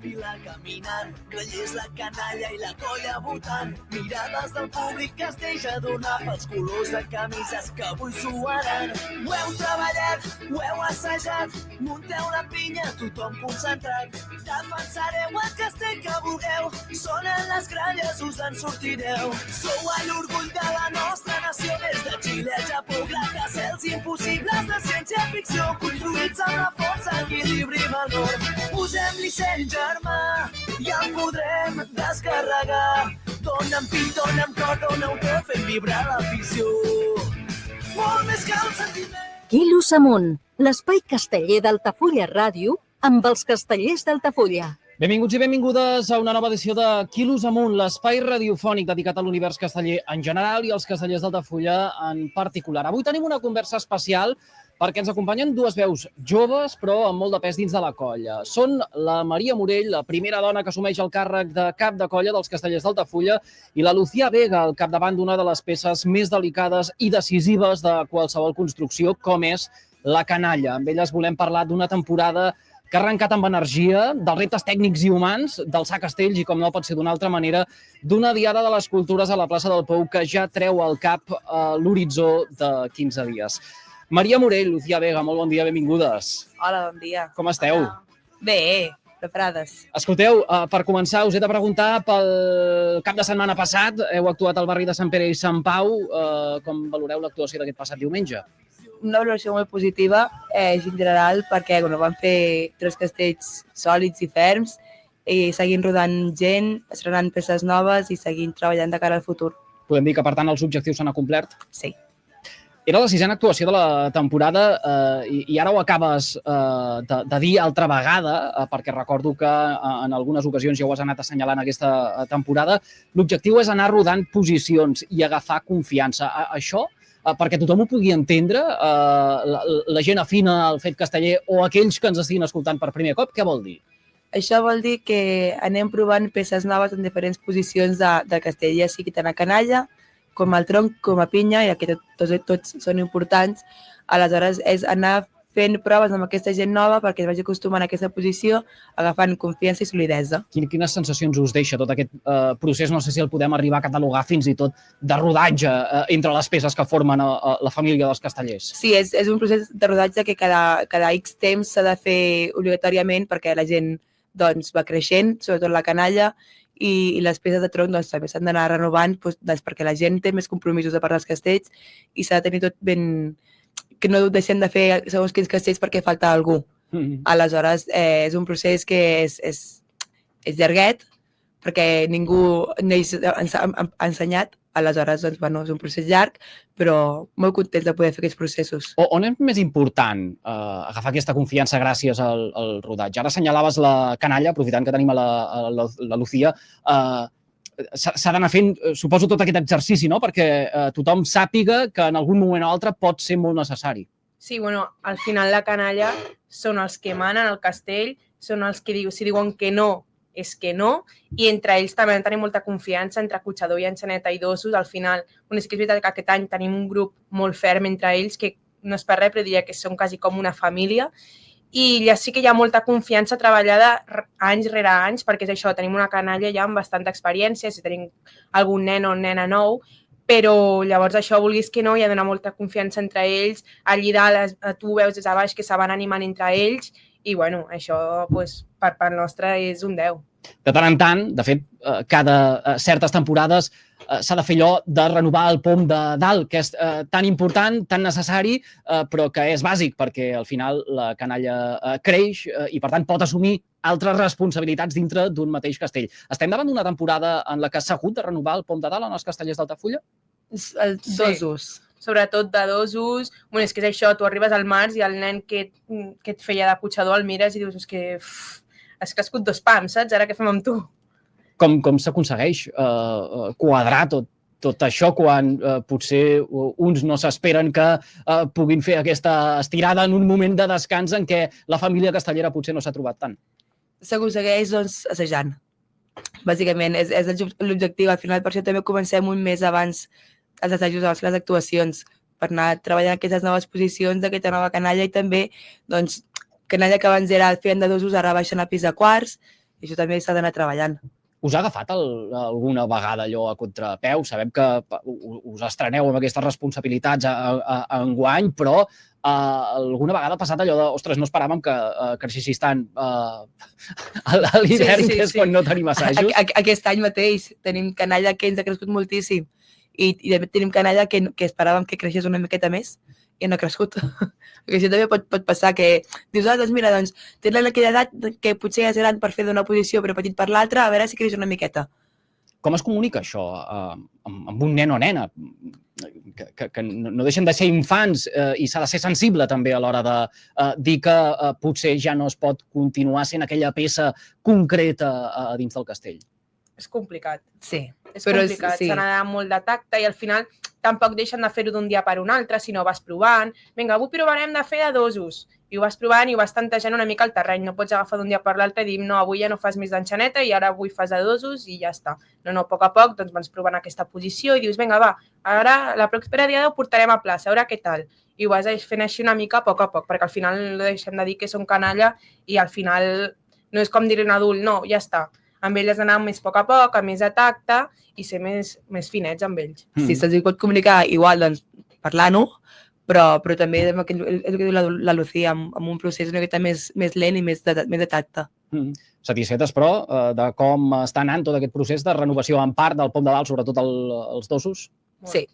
vila caminant, grellers la canalla i la colla votant, mirades del públic que es deixa donar pels colors de camises que avui suaran. Ho heu treballat, ho heu assajat, munteu la pinya, tothom concentrat, defensareu el castell que vulgueu, sonen les gralles, us en sortireu. Sou l'orgull de la nostra nació, des de Xile a Japó, gratacels impossibles de ciència-ficció, construïts amb la força, equilibri i valor. Posem-li seny, germà, i el podrem descarregar. Dóna'm pit, dóna'm cor, dóna-ho tot, fent vibrar l'afició. Molt més que un sentiment. Quilos amunt, l'espai casteller d'Altafulla Ràdio amb els castellers d'Altafulla. Benvinguts i benvingudes a una nova edició de Quilos amunt, l'espai radiofònic dedicat a l'univers casteller en general i als castellers d'Altafulla en particular. Avui tenim una conversa especial perquè ens acompanyen dues veus joves però amb molt de pes dins de la colla. Són la Maria Morell, la primera dona que assumeix el càrrec de cap de colla dels castellers d'Altafulla, i la Lucía Vega, al capdavant d'una de les peces més delicades i decisives de qualsevol construcció, com és la canalla. Amb elles volem parlar d'una temporada que ha arrencat amb energia, dels reptes tècnics i humans, d'alçar castells i, com no pot ser d'una altra manera, d'una diada de les cultures a la plaça del Pou que ja treu al cap l'horitzó de 15 dies. Maria Morell, Lucía Vega, molt bon dia, benvingudes. Hola, bon dia. Com esteu? Bé, preparades. Escolteu, per començar, us he de preguntar pel cap de setmana passat. Heu actuat al barri de Sant Pere i Sant Pau. Com valoreu l'actuació d'aquest passat diumenge? Una valoració molt positiva, en general, perquè van fer 3 castells sòlids i ferms i seguint rodant gent, estrenant peces noves i seguint treballant de cara al futur. Podem dir que, per tant, els objectius s'han acomplert? Sí. Era la 6a actuació de la temporada i ara ho acabes de dir altra vegada, perquè recordo que en algunes ocasions ja ho has anat assenyalant aquesta temporada. L'objectiu és anar rodant posicions i agafar confiança. Això, perquè tothom ho pugui entendre, la gent afina al fet casteller o aquells que ens estiguin escoltant per primer cop, què vol dir? Això vol dir que anem provant peces noves en diferents posicions del castell, ja sigui tant a canalla, com al tronc, com a pinya, i que tots són importants. Aleshores, és anar fent proves amb aquesta gent nova perquè es vagi acostumant a aquesta posició, agafant confiança i solidesa. Quines sensacions us deixa tot aquest procés? No sé si el podem arribar a catalogar fins i tot de rodatge entre les peces que formen la família dels castellers. Sí, és un procés de rodatge que cada X temps s'ha de fer obligatòriament perquè la gent va creixent, sobretot la canalla, i les peces de tronc també s'han d'anar renovant perquè la gent té més compromisos de part dels castells i s'ha de tenir tot ben... que no deixem de fer segons quins castells perquè falta algú. Aleshores, és un procés que és llarguet perquè ningú ha ensenyat. Aleshores, és un procés llarg, però molt contents de poder fer aquests processos. On és més important agafar aquesta confiança gràcies al rodatge? Ara assenyalaves la canalla, aprofitant que tenim a la Lucía. S'ha d'anar fent, suposo, tot aquest exercici, no? Perquè tothom sàpiga que en algun moment o altre pot ser molt necessari. Sí, al final la canalla són els que manen el castell, són els que si diuen que no, és que no, i entre ells també han de tenir molta confiança, entre Cotxador i Enxaneta i Dosos. Al final, és que és veritat que aquest any tenim un grup molt ferm entre ells, que no és per res, però diria que són quasi com una família, i ja sí que hi ha molta confiança treballada anys rere anys, perquè és això, tenim una canalla ja amb bastanta experiència, si tenim algun nen o nena nou, però llavors això, vulguis que no, hi ha d'anar molta confiança entre ells, allí dalt tu veus des de baix que se van animant entre ells, i això per part nostra és un 10. De tant en tant, de fet, cada certes temporades s'ha de fer allò de renovar el pom de dalt, que és tan important, tan necessari, però que és bàsic, perquè al final la canalla creix i, per tant, pot assumir altres responsabilitats dintre d'un mateix castell. Estem davant d'una temporada en la que s'ha hagut de renovar el pom de dalt en els castellers d'Altafulla? Dosos. Sobretot de Dosos. És que és això, tu arribes al març i el nen que et feia de Cotxador el mires i dius, és que has crescut 2 pams, saps? Ara què fem amb tu? Com s'aconsegueix quadrar tot això quan potser uns no s'esperen que puguin fer aquesta estirada en un moment de descans en què la família castellera potser no s'ha trobat tant? S'aconsegueix, assajant. Bàsicament, és l'objectiu. Al final, per això també comencem un mes abans els assajos a les actuacions, per anar treballant aquestes noves posicions d'aquesta nova canalla i també, canalla que abans era feien de Dosos, ara baixen a pis de quarts, I això també s'ha d'anar treballant. Us ha agafat alguna vegada allò a contrapeu? Sabem que us estreneu amb aquestes responsabilitats enguany, però alguna vegada ha passat allò de, ostres, no esperàvem que creixessis tant a l'hivern, que és quan no tenim assajos? Aquest any mateix tenim canalla que ens ha crescut moltíssim i també tenim canalla que esperàvem que creixés una miqueta més i no ha crescut. Perquè això també pot passar, que dius, doncs mira, tens aquella edat que potser és gran per fer d'una posició però petit per l'altra, a veure si creix una miqueta. Com es comunica això amb un nen o nena? Que no deixen de ser infants i s'ha de ser sensible també a l'hora de dir que potser ja no es pot continuar sent aquella peça concreta dins del castell. És complicat. Sí. És complicat, s'ha d'anar amb molt de tacte i al final tampoc deixen de fer-ho d'un dia per un altre, sinó vas provant. Vinga, avui provarem de fer de dosos. I ho vas provant i ho vas tantejant una mica el terreny. No pots agafar d'un dia per l'altre i dir, no, avui ja no fas més d'enxaneta i ara avui fas de dosos i ja està. No, a poc a poc doncs vas provant aquesta posició i dius, vinga, va, ara la propera dia ho portarem a plaça, a veure què tal. I ho vas fent així una mica a poc, perquè al final no deixem de dir que som canalla i al final no és com dir un adult, no, ja està. Amb ells has d'anar més a poc, amb més de tacte i ser més finets amb ells. Sí, se'ls pot comunicar igual, doncs, parlant-ho, però també és el que diu la Lucía, amb un procés una miqueta més lent i més de tacte. Satisfetes, però, de com està anant tot aquest procés de renovació en part del Pom de Dalt, sobretot els dosos? Sí.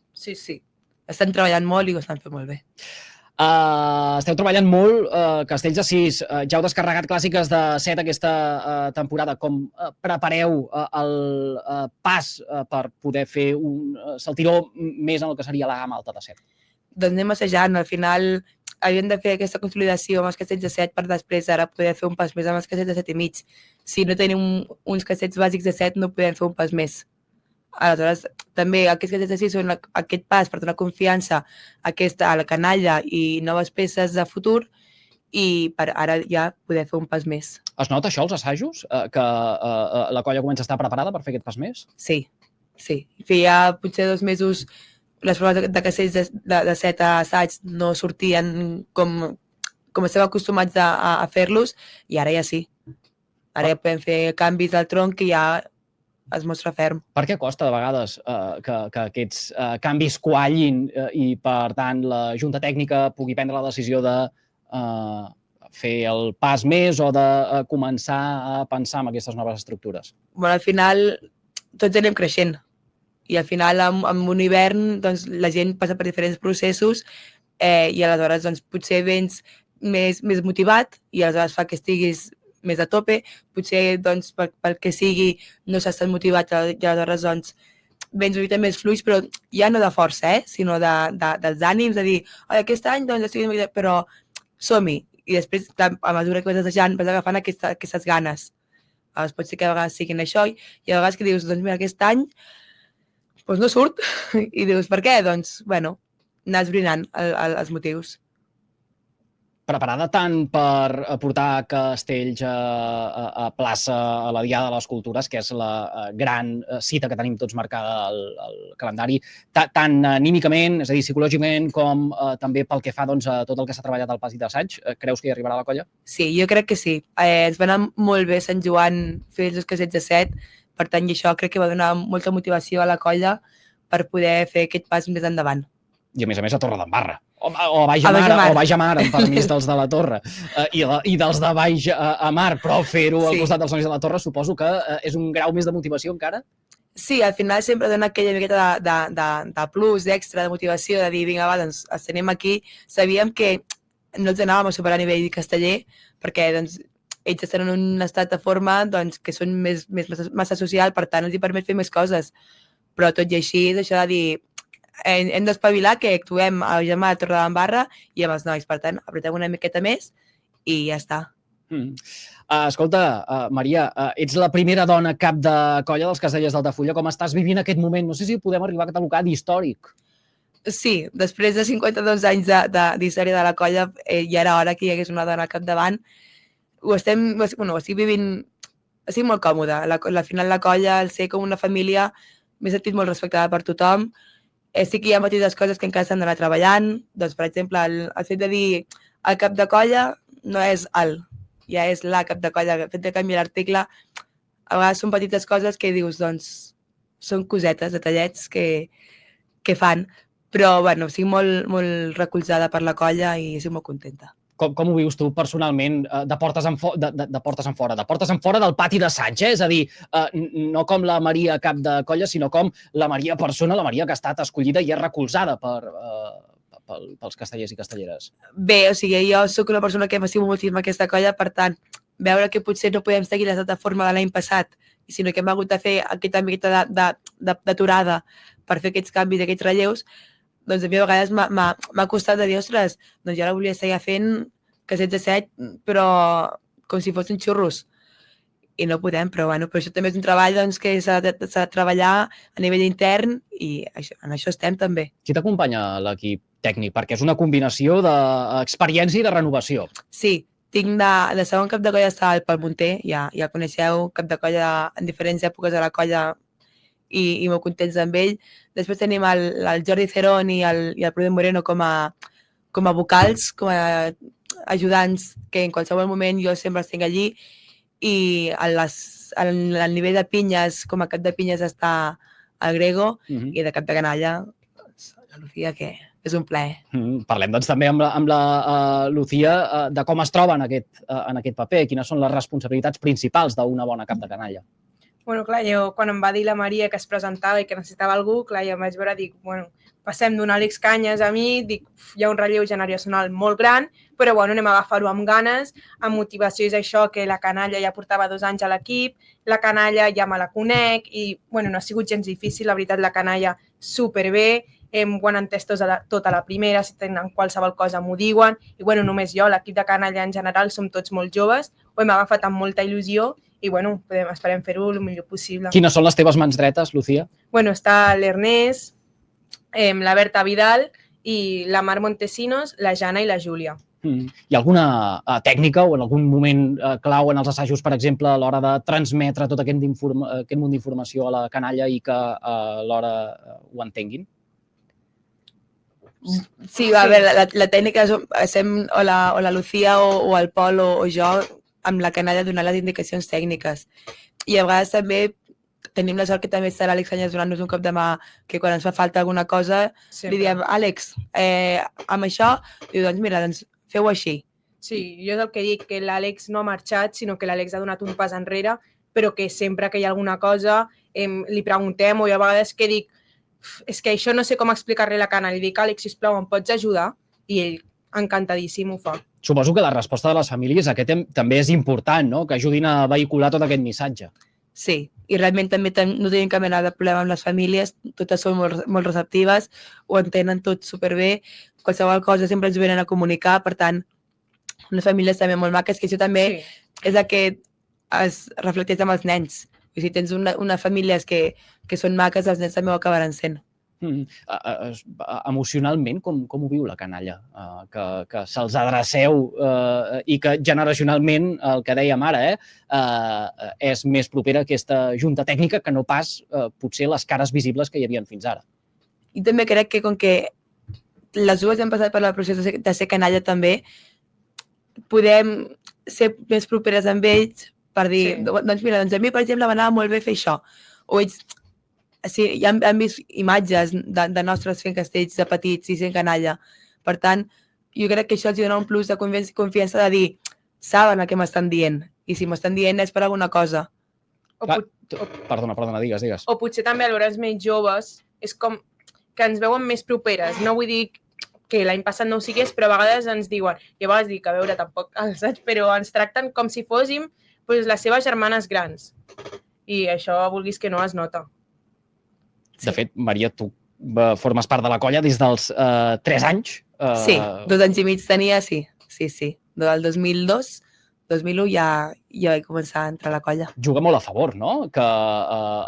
Estan treballant molt i ho estan fent molt bé. Esteu treballant molt, Castells de 6, ja heu descarregat clàssiques de 7 aquesta temporada. Com prepareu el pas per poder fer un saltiró més en el que seria la gamma alta de 7? Doncs anem assajant. Al final havíem de fer aquesta consolidació amb els castells de 7 per després ara poder fer un pas més amb els castells de 7 i mig. Si no tenim uns castells bàsics de 7 no podem fer un pas més. Aleshores, també aquests castells de 6 són aquest pas per donar confiança a la canalla i noves peces de futur i per ara ja poder fer un pas més. Es nota això als assajos? Que la colla comença a estar preparada per fer aquest pas més? Sí. Feia potser 2 mesos les proves de castells de 7 assaig no sortien com estem acostumats a fer-los i ara ja sí. Ara ja podem fer canvis del tronc i ja es mostra ferm. Per què costa de vegades que aquests canvis quallin i, per tant, la Junta Tècnica pugui prendre la decisió de fer el pas més o de començar a pensar en aquestes noves estructures? Bueno, al final tots anem creixent i al final amb un hivern doncs, la gent passa per diferents processos i aleshores doncs, potser vens més motivat i aleshores fa que estiguis més a tope, potser doncs, pel que sigui no s'ha estat motivat i aleshores doncs, vens una mica més fluix, però ja no de força, sinó dels ànims, de dir, aquest any doncs, estic una mica, però som-hi. I després, a mesura que vas assajant, vas agafant aquestes ganes. Llavors, pot ser que a vegades siguin això i a vegades que dius, doncs mira, aquest any doncs no surt. I dius, per què? Doncs, bueno, anar esbrinant els motius. Preparada tant per portar Castells a plaça a la Diada de les Cultures, que és la gran cita que tenim tots marcada al calendari, tant anímicament, és a dir, psicològicament, com també pel que fa a tot el que s'ha treballat al pas i d'assaig? Creus que hi arribarà la colla? Sí, jo crec que sí. Ens va anar molt bé Sant Joan fer els castells de 7, per tant, i això crec que va donar molta motivació a la colla per poder fer aquest pas més endavant. I a més a Torredembarra. O Baix a Mar, amb permís dels de la Torre, i dels de Baix a Mar, però fer-ho al costat dels nois de la Torre suposo que és un grau més de motivació encara? Sí, al final sempre dona aquella miqueta de plus, d'extra, de motivació, de dir, vinga, va, doncs estem aquí. Sabíem que no els anàvem a superar a nivell casteller, perquè doncs, ells estan en un estat de forma doncs, que són més massa social, per tant, els hi permet fer més coses. Però tot i així, és això de dir, hem d'espavilar que actuem a Gemma de Torredembarra i amb els nois. Per tant, apretem una miqueta més i ja està. Escolta, Maria, ets la primera dona cap de colla dels Castellers d'Altafulla. Com estàs vivint aquest moment? No sé si podem arribar a catalogar d'històric. Sí, després de 52 anys d'història de la colla, ja era hora que hi hagués una dona al capdavant. Estic vivint... Estic molt còmoda. Al final la colla, el ser com una família, m'he sentit molt respectada per tothom. Sí que hi ha petites coses que encara s'han d'anar treballant. Doncs, per exemple, el fet de dir el cap de colla no és alt. ja és la cap de colla, el fet de canviar l'article, a vegades són petites coses que dius, doncs, són cosetes, detallets que fan, però, bueno, estic molt recolzada per la colla i estic molt contenta. Com ho vius tu personalment de portes en fora del pati d'assaig, És a dir, no com la Maria cap de colla, sinó com la Maria persona, la Maria que ha estat escollida i és recolzada pels castellers i castelleres. Bé, o sigui, jo sóc una persona que m'estimo moltíssim aquesta colla, per tant, veure que potser no podem seguir la plataforma de l'any passat, sinó que hem hagut de fer aquesta miqueta d'aturada per fer aquests canvis, aquests relleus, doncs a mi a vegades m'ha costat de dir, ostres, doncs jo la volia seguir fent cassets de set, però com si fossin xurros. I no podem, però bueno, però això també és un treball doncs, que s'ha de treballar a nivell intern i en això estem també. Qui t'acompanya a l'equip tècnic? Perquè és una combinació d'experiència i de renovació. Sí, tinc de segon cap de colla està el Pol Munter, ja coneixeu, cap de colla en diferents èpoques de la colla i molt contents amb ell. Després tenim el Jordi Cerón i el Pruden Moreno com a vocals, com a ajudants, que en qualsevol moment jo sempre estic allí, i al nivell de pinyes, com a cap de pinyes està el Grego, i de cap de canalla la Lucía, que és un plaer. Parlem doncs també amb la Lucía de com es troba en aquest paper, quines són les responsabilitats principals d'una bona cap de canalla. Bueno, clar, jo quan em va dir la Maria que es presentava i que necessitava algú, clar, jo em vaig veure, dic, bueno, passem d'un Àlex Canyes a mi, dic, hi ha un relleu generacional molt gran, però bueno, anem a agafar-ho amb ganes, amb motivació és això, que la canalla ja portava 2 anys a l'equip, la canalla ja me la conec i, bueno, no ha sigut gens difícil, la veritat, la canalla superbé, m'ho han entès tota la primera, si tenen qualsevol cosa m'ho diuen, i bueno, només jo, l'equip de canalla en general, som tots molt joves, ho hem agafat amb molta il·lusió i bueno, esperem fer-ho el millor possible. Quines són les teves mans dretes, Lucía? Bueno, està l'Ernest, la Berta Vidal i la Mar Montesinos, la Jana i la Júlia. Hi ha alguna tècnica o en algun moment clau en els assajos, per exemple, a l'hora de transmetre tot aquest munt d'informació a la canalla i que alhora ho entenguin? Sí, a veure, la tècnica estem o la Lucía o el Pol o jo amb la canalla donant les indicacions tècniques. I a vegades també tenim la sort que també està l'Àlex Canyes donant-nos un cop de mà, que quan ens fa falta alguna cosa li diem, Àlex, amb això, diu, doncs mira, feu així. Sí, jo és el que dic, que l'Àlex no ha marxat, sinó que l'Àlex ha donat un pas enrere, però que sempre que hi ha alguna cosa li preguntem, o jo a vegades que dic, és que això no sé com explicar-li a la Cana, li dic, Àlex, sisplau, em pots ajudar? I ell encantadíssim ho fa. Suposo que la resposta de les famílies també és important, no? Que ajudin a vehicular tot aquest missatge. Sí, i realment també no tenim cap mena de problema amb les famílies, totes són molt receptives, ho entenen tot superbé, qualsevol cosa sempre ens venen a comunicar, per tant, unes famílies també molt maques, que això també és el que es reflecteix amb els nens. Si tens unes famílies que són maques, els nens també ho acabaran sent. Emocionalment, com ho viu la canalla? Que se'ls adreceu i que generacionalment, el que dèiem ara, és més propera aquesta junta tècnica que no pas potser les cares visibles que hi havia fins ara. I també crec que com que les dues hem passat per el procés de ser canalla també, podem ser més properes amb ells per dir, doncs mira, a mi per exemple m'anava molt bé fer això, o ells ja han vist imatges de nostres fent castells de petits i sent canalla. Per tant, jo crec que això els dona un plus de confiança de dir, saben el que m'estan dient, i si m'estan dient és per alguna cosa. Perdona, digues. O potser també a l'hora més joves és com que ens veuen més properes. No vull dir que l'any passat no ho sigués, però a vegades ens diuen, i a vegades dic, a veure, tampoc els saps, però ens tracten com si fóssim les seves germanes grans. I això, vulguis que no, es nota. De fet, Maria, tu formes part de la colla des dels 3 anys. Sí, 2 anys i mig tenia, sí. Del 2002, 2001 ja vaig començar a entrar a la colla. Juga molt a favor, no? Que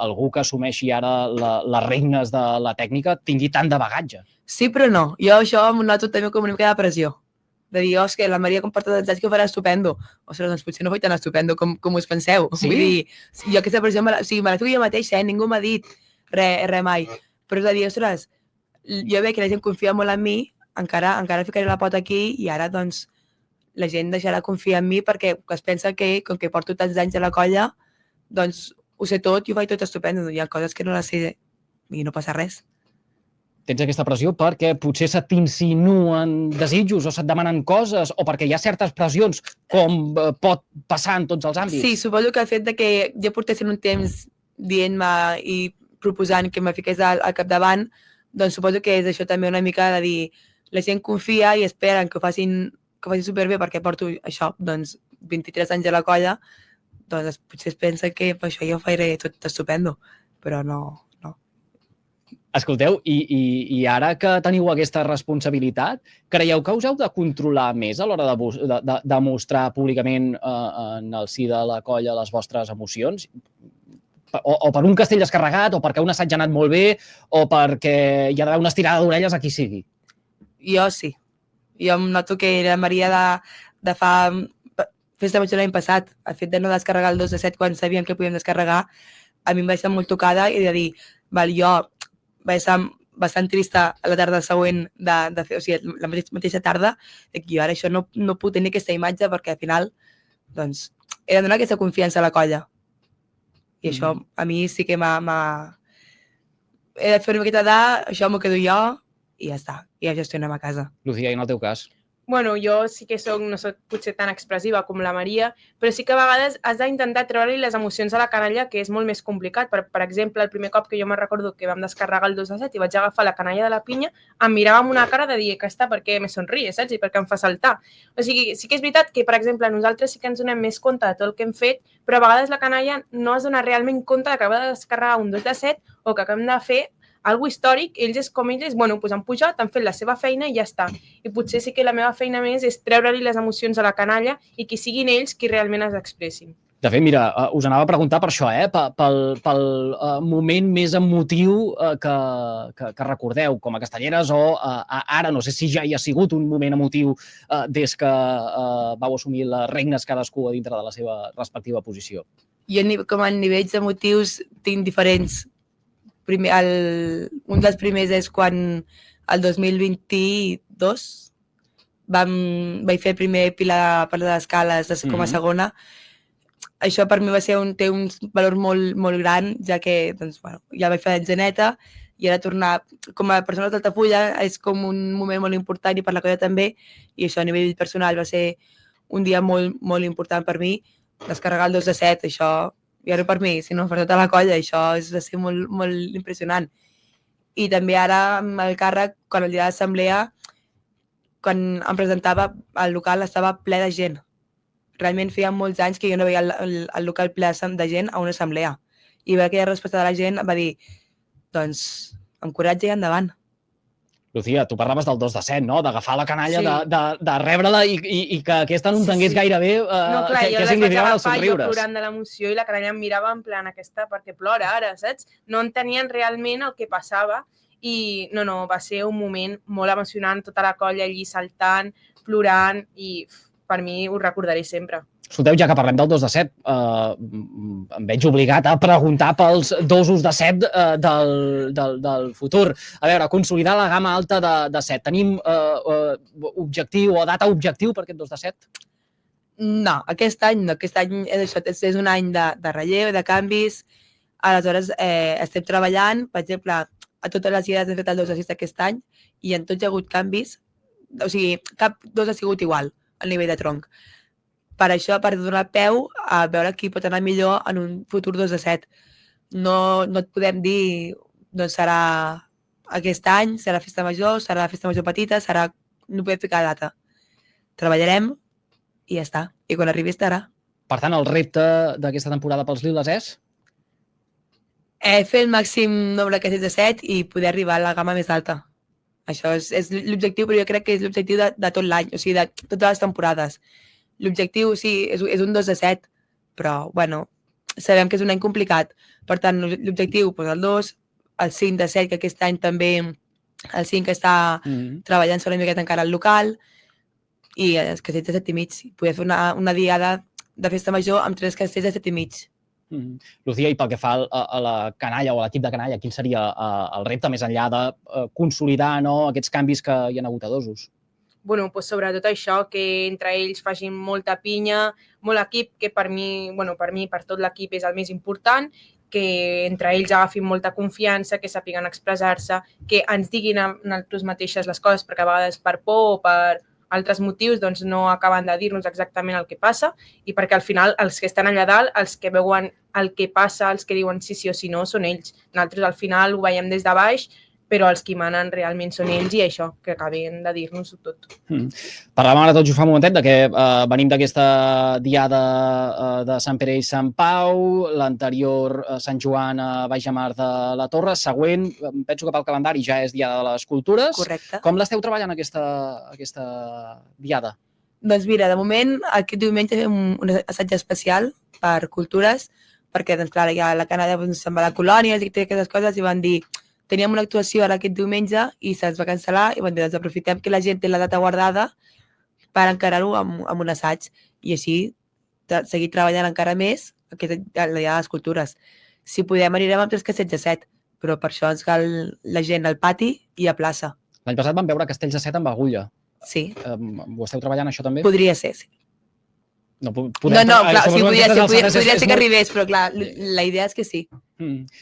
algú que assumeixi ara les regnes de la tècnica tingui tant de bagatge. Sí, però no. Jo això em noto també com una mica de pressió. De dir, és que la Maria com porta tants anys que ho farà estupendo. Ostres, doncs potser no faig tan estupendo com us penseu. Sí? Vull dir, jo aquesta pressió me la fico jo mateixa, ningú m'ha dit res mai. Però és a dir, ostres, jo veig que la gent confia molt en mi, encara ficaré la pota aquí i ara, doncs, la gent deixarà de confiar en mi perquè es pensa que, com que porto tants anys a la colla, doncs ho sé tot i ho faig tot estupendo. Hi ha coses que no les sé i no passa res. Tens aquesta pressió perquè potser se t'insinuen desitjos o se't demanen coses o perquè hi ha certes pressions com pot passar en tots els àmbits? Sí, suposo que el fet de que ja portessin un temps dient-me i proposant que me fiqués al capdavant, doncs suposo que és això també una mica de dir la gent confia i esperen que ho facin superbé perquè porto això, doncs 23 anys a la colla, doncs potser es pensa que per això jo ho faré tot estupendo, però no. Escolteu, i ara que teniu aquesta responsabilitat, creieu que us heu de controlar més a l'hora de mostrar públicament en el si de la colla les vostres emocions? O per un castell descarregat, o perquè un assaig ha anat molt bé, o perquè hi ha d'haver una estirada d'orelles a qui sigui? Jo sí. Jo em noto que la Maria de fa festa major l'any passat, el fet de no descarregar el 2 de 7 quan sabíem que podíem descarregar, a mi em va estar molt tocada i de dir, jo vaig estar bastant trista a la tarda següent de fer, o sigui, la mateixa tarda, que jo ara això no puc tenir aquesta imatge perquè al final, doncs, he de donar aquesta confiança a la colla. I això a mi sí que he de fer una miqueta això m'ho quedo jo i ja està, i ja gestionem a casa. Lucía, i en el teu cas? Bueno, jo sí que no soc potser tan expressiva com la Maria, però sí que a vegades has d'intentar treure-li les emocions a la canalla, que és molt més complicat. Per exemple, el primer cop que jo me'n recordo que vam descarregar el 2 de 7 i vaig agafar la canalla de la pinya, em mirava amb una cara de dir que està perquè me somrie, saps? I perquè em fa saltar. O sigui, sí que és veritat que, per exemple, nosaltres sí que ens donem més compte de tot el que hem fet, però a vegades la canalla no es dona realment compte que acaba de descarregar un 2 de 7 o que acabem de fer algo històric, ells bueno, doncs han pujat, han fet la seva feina i ja està. I potser sí que la meva feina més és treure-li les emocions a la canalla i que siguin ells qui realment es expressin. De fet, mira, us anava a preguntar per això, pel moment més emotiu que recordeu com a castelleres o ara, no sé si ja hi ha sigut un moment emotiu des que vau assumir les regnes cadascú a dintre de la seva respectiva posició. Jo, com a nivells emotius, tinc diferents. Un dels primers és quan el 2022 vaig fer el primer pilar per les escales com a segona. Això per mi té un valor molt, molt gran, ja que doncs, ja vaig fer l'engeneta i ara tornar com a persona d'Altafulla és com un moment molt important i per la colla també, i això a nivell personal va ser un dia molt, molt important per mi, descarregar el 2 de 7, això i ara per mi, sinó per tota la colla, això va ser molt, molt impressionant. I també ara amb el càrrec, quan el dia d'assemblea, quan em presentava, el local estava ple de gent. Realment feia molts anys que jo no veia el local ple de gent a una assemblea. I veure aquella resposta de la gent em va dir, doncs, amb coratge i endavant. Lucía, tu parlaves del 2 de 7, no? D'agafar la canalla, de rebre-la i que aquesta no entengués gairebé què significaven els somriures. Jo plorant de l'emoció i la canalla em mirava en plan aquesta perquè plora ara, saps? No entenien realment el que passava i no, va ser un moment molt emocionant, tota la colla allí saltant, plorant i per mi ho recordaré sempre. Escolteu, ja que parlem del 2 de 7, em veig obligat a preguntar pels 2 de 7 del futur. A veure, consolidar la gamma alta de 7. Tenim objectiu o data objectiu per aquest 2 de 7? No, aquest any no. Aquest any és un any de relleu, de canvis. Aleshores, estem treballant, per exemple, a totes les idees hem fet el 2 de 6 aquest any i en tots hi ha hagut canvis. O sigui, cap 2 ha sigut igual al nivell de tronc. Per això, per donar peu a veure qui pot anar millor en un futur 2 de 7. No et podem dir, doncs serà aquest any, serà festa major petita, no podem ficar data. Treballarem i ja està. I quan arribi estarà. Per tant, el repte d'aquesta temporada pels Liles és? Fer el màxim nombre que és de 7 i poder arribar a la gamma més alta. Això és l'objectiu, però jo crec que és l'objectiu de tot l'any, o sigui, de totes les temporades. L'objectiu, sí, és un 2 de 7, però, bueno, sabem que és un any complicat. Per tant, l'objectiu, el 2, el 5 de 7, que aquest any també el 5 està treballant una miqueta encara al local, i els castells de 7 i mig. Poder fer una diada de festa major amb 3 castells de 7 i mig. Lucía, i pel que fa a la canalla o a l'equip de canalla, quin seria el repte més enllà de consolidar aquests canvis que hi ha hagut a dosos? bueno, pues sobretot això, que entre ells facin molta pinya, molt equip, que per mi, per tot l'equip és el més important, que entre ells agafin molta confiança, que sàpiguen expressar-se, que ens diguin a nosaltres mateixes les coses, perquè a vegades per por o per altres motius doncs no acaben de dir-nos exactament el que passa i perquè al final els que estan allà dalt, els que veuen el que passa, els que diuen sí o sí no, són ells. Nosaltres al final ho veiem des de baix, però els que manen realment són ells i això, que acaben de dir-nos-ho tot. Parlàvem ara tot just fa un momentet de que venim d'aquesta diada de Sant Pere i Sant Pau, l'anterior Sant Joan a Baix Amar de la Torre, següent, penso que pel calendari ja és Diada de les Cultures. Correcte. Com l'esteu treballant aquesta diada? Doncs mira, de moment, aquest diumenge fem un assaig especial per cultures, perquè, doncs clar, ja la canalla se'n va de colònies i té aquestes coses i van dir teníem una actuació ara aquest diumenge i se'ns va cancel·lar i van dir, doncs aprofitem que la gent té la data guardada per encarar-ho amb un assaig i així seguir treballant encara més la Diada de les Cultures. Si podem anirem amb 3 castells de 7, però per això ens cal la gent al pati i a plaça. L'any passat vam veure castells de 7 amb agulla. Sí. Ho esteu treballant, això també? Podria ser, sí. No, clar, sí, podria ser que arribés, però clar, la idea és que sí.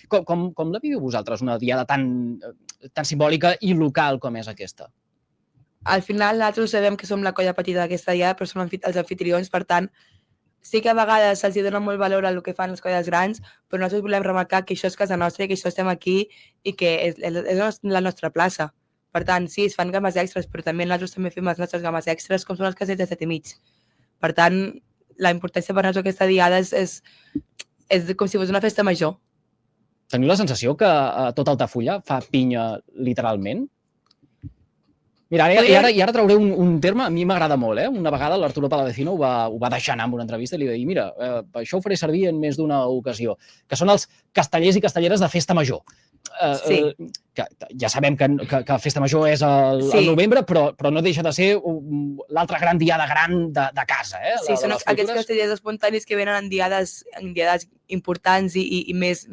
Com la viviu vosaltres, una diada tan simbòlica i local com és aquesta? Al final, nosaltres sabem que som la colla petita d'aquesta diada, però som els anfitrions, per tant, sí que a vegades se'ls dona molt valor al que fan les colles grans, però nosaltres volem remarcar que això és casa nostra, que això estem aquí i que és la nostra plaça. Per tant, sí, es fan games extres, però també nosaltres també fem les nostres games extres, com són els castells de 7,5. Per tant, la importància per nosaltres aquesta diada és com si fos una festa major. Teniu la sensació que tot Altafulla fa pinya literalment? Mira, i ara trauré un terme, a mi m'agrada molt. Una vegada l'Arturo Palavecino ho va deixar anar en una entrevista i li va dir mira, això ho faré servir en més d'una ocasió, que són els castellers i castelleres de festa major. Sí. Ja sabem que Festa Major és al novembre, però no deixa de ser l'altra gran diada gran de casa. Sí, són aquests castellers espontanis que venen en diades importants i més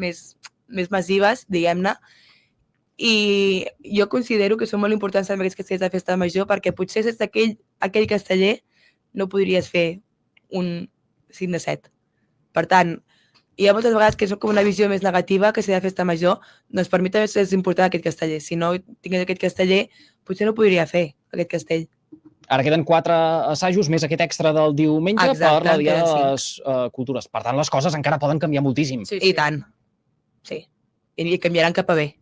massives, diguem-ne, i jo considero que són molt importants també aquests castellers de Festa Major perquè potser sense aquell casteller no podries fer un 5 de 7. Per tant, hi ha moltes vegades que és com una visió més negativa que si de Festa Major, doncs per mi també és important aquest casteller. Si no tingués aquest casteller, potser no podria fer aquest castell. Ara queden 4 assajos, més aquest extra del diumenge per la Diada de les Cultures. Per tant, les coses encara poden canviar moltíssim. Sí. I tant. Sí. I canviaran cap a bé.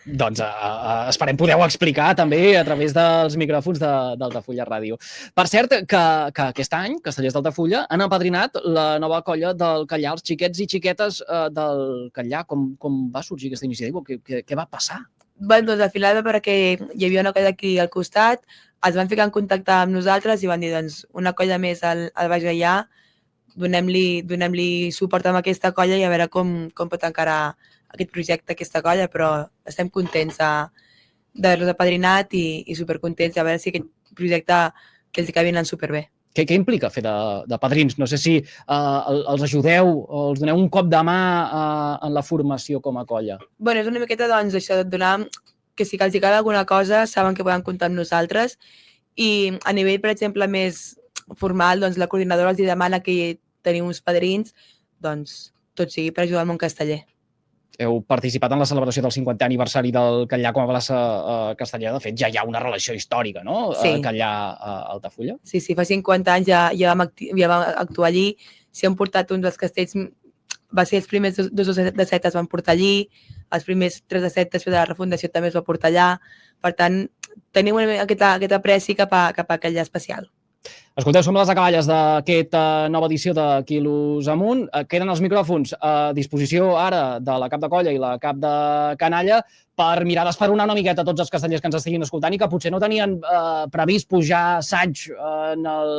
Doncs esperem poder-ho explicar també a través dels micròfons d'Altafulla Ràdio. Per cert, que aquest any, Castellers d'Altafulla, han apadrinat la nova colla del Catllà, els xiquets i xiquetes del Catllà. Com va sorgir aquesta iniciativa? Què va passar? Bé, doncs al final perquè hi havia una colla aquí al costat, es van ficar en contacte amb nosaltres i van dir, doncs, una colla més al Baix Gaià, donem-li suport amb aquesta colla i a veure com pot encarar aquest projecte, aquesta colla, però estem contents d'haver-los apadrinat i supercontents, a veure si aquest projecte que els acabi anant superbé. Què implica fer de padrins? No sé si els ajudeu o els doneu un cop de mà en la formació com a colla. Bé, és una miqueta, doncs, això de donar que si els cal alguna cosa saben que poden comptar amb nosaltres i a nivell, per exemple, més formal, doncs la coordinadora els demana que tenim uns padrins, doncs tot sigui per ajudar al món casteller. Heu participat en la celebració del 50è aniversari del Catllà com a plaça castellera. De fet, ja hi ha una relació històrica, no? Sí. Catllà-Altafulla. Sí, fa 50 anys ja vam actuar allí. S'hi han portat uns dels castells, va ser els primers 2 de 7 es van portar allí, els primers 3 de 7 després de la refundació també es va portar allà. Per tant, tenim aquest apreci cap a Catllà especial. Escolteu, som a les acaballes d'aquesta nova edició de Quilos Amunt. Queden els micròfons a disposició ara de la cap de colla i la cap de canalla per mirar d'esperonar una miqueta tots els castellers que ens estiguin escoltant i que potser no tenien previst pujar assaig en el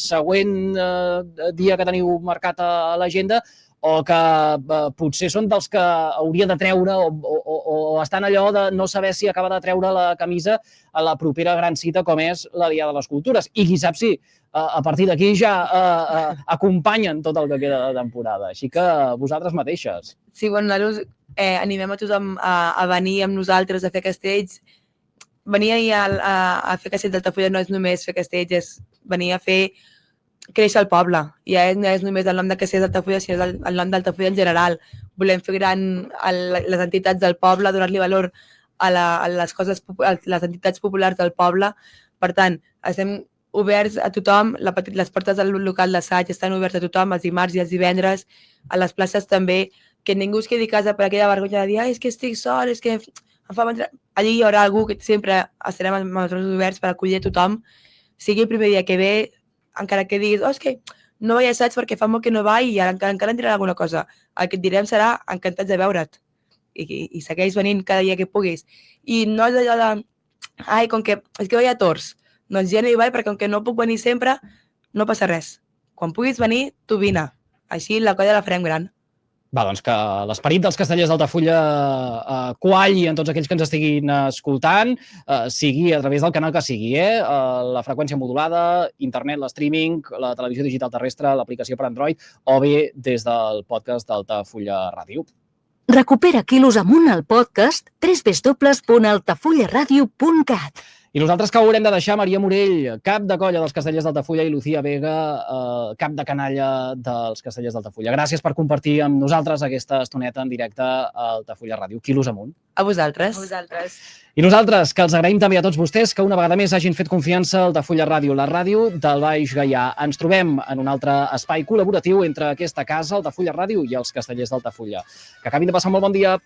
següent dia que teniu marcat a l'agenda o que potser són dels que haurien de treure o estan allò de no saber si acaba de treure la camisa a la propera gran cita com és la Diada de les Cultures. I qui sap si a partir d'aquí ja acompanyen tot el que queda de temporada. Així que vosaltres mateixes. Sí, bueno, nosaltres animem a tothom a venir amb nosaltres a fer castells venir a fer castells d'Altafulla no és només fer castells, és venir a fer créixer el poble. Ja no és només el nom de castells d'Altafulla, sinó el nom d'Altafulla en general. Volem fer gran les entitats del poble, donar-li valor a les entitats populars del poble. Per tant, estem oberts a tothom, les portes del local d'assaig estan obertes a tothom, els dimarts i els divendres, a les places també, que ningú es quedi a casa per aquella vergonya de dir és que estic sol, és que em fa menjar... Allí hi haurà algú que sempre estarem amb els braços oberts per acollir a tothom, sigui el primer dia que ve, encara que diguis, és que no vaig a assaig perquè fa molt que no va i encara em diran alguna cosa. El que et direm serà encantats de veure't i segueix venint cada dia que puguis. I no és allò de, com que és que vaig a Tors, doncs ja no hi vaig perquè com que no puc venir sempre, no passa res. Quan puguis venir, tu vine. Així la colla la farem gran. Va, doncs que l'esperit dels castellers d'Altafulla qualli en tots aquells que ens estiguin escoltant, sigui a través del canal que sigui, la freqüència modulada, internet, l'streaming, la televisió digital terrestre, l'aplicació per Android, o bé des del podcast d'Altafulla Ràdio. Recupera Quilos Amunt al podcast www.altafullaradio.cat. I nosaltres que haurem de deixar Maria Morell, cap de colla dels castellers d'Altafulla, i Lucía Vega, cap de canalla dels castellers d'Altafulla. Gràcies per compartir amb nosaltres aquesta estoneta en directe a Altafulla Ràdio. Quilos amunt. A vosaltres. I nosaltres, que els agraïm també a tots vostès que una vegada més hagin fet confiança a Altafulla Ràdio, la ràdio del Baix Gaià. Ens trobem en un altre espai col·laboratiu entre aquesta casa, Altafulla Ràdio, i els castellers d'Altafulla. Que acabin de passar un molt bon dia.